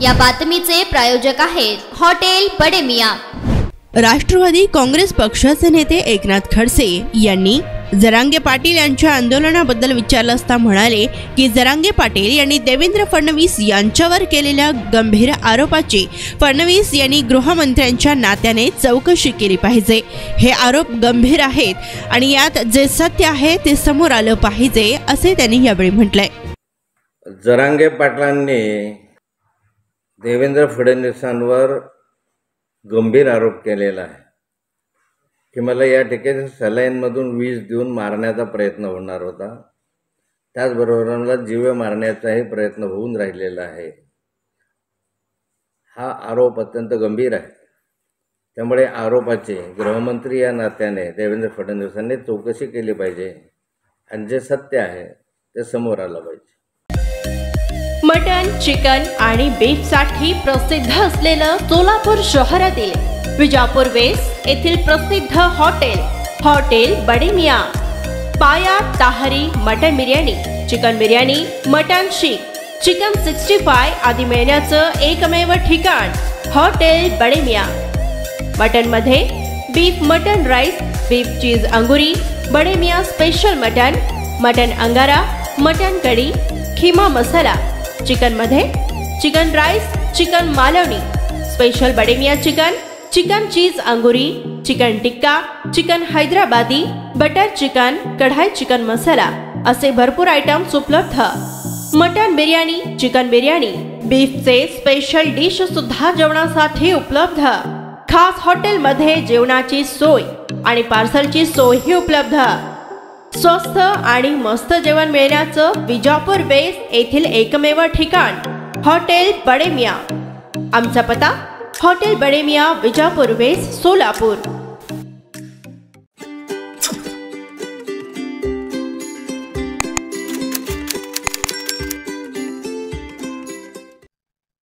या बातमीचे प्रायोजक आहेत हॉटेल बडे मियां। राष्ट्रवादी काँग्रेस पक्षाचे नेते एकनाथ खडसे यांनी जरांगे पाटील यांच्या आंदोलनाबद्दल विचारलं असता म्हणाले की जरांगे पाटील यांनी देवेंद्र फडणवीस यांच्यावर केलेल्या गंभीर आरोपाची फडणवीस यांनी गृहमंत्र्यांच्या नात्याने चौकशी केली पाहिजे। हे आरोप गंभीर आहेत आणि यात जे सत्य आहे ते समोर आलं पाहिजे असे त्यांनी यावेळी म्हटलंय। जरांगे पाटलांनी देवेंद्र फडणवीसांवर गंभीर आरोप केलेला आहे की मला या ठिकाणी सलाईनमधून विष देऊन मारण्याचा प्रयत्न होणार होता, त्याचबरोबर मला जीवे मारण्याचाही प्रयत्न होऊन राहिलेला आहे। हा आरोप अत्यंत गंभीर आहे, त्यामुळे आरोपाची गृहमंत्री या नात्याने देवेंद्र फडणवीसांनी चौकशी केली पाहिजे आणि जे सत्य आहे ते समोर आलं पाहिजे। मटन, चिकन आणि बीफ साठी प्रसिद्ध असलेलं सोलापूर शहरातील विजापूर वेस्ट येथील प्रसिद्ध हॉटेल बडे मियां। पाया ताहरी mutton biryani, chicken biryani, mutton seekh, chicken 65 आदी मिळण्याचं एकमेव ठिकाण हॉटेल बडे मियां। मटन मध्ये beef mutton rice, beef cheese अंगुरी, Bade Miyan special mutton, mutton अंगारा, मटन कढी, खीमा मसाला। चिकन मध्ये chicken rice, chicken Malvani, special Bade Miyan chicken, chicken cheese अंगुरी, chicken tikka, chicken Hyderabadi, butter chicken, kadai chicken masala असे भरपूर आयटम्स उपलब्ध। मटन बिर्याणी, चिकन बिर्याणी, बीफचे स्पेशल डिश सुद्धा जेवणासाठी उपलब्ध। खास हॉटेलमध्ये जेवणाची सोय आणि पार्सलची सोयही उपलब्ध। स्वस्त आणि मस्त जेवण मिळण्याचं विजापूर वेस्ट येथील एकमेव ठिकाण हॉटेल बडे मियां। आमचा पत्ता हॉटेल बडे मियां, विजापूर वेस्ट, सोलापूर।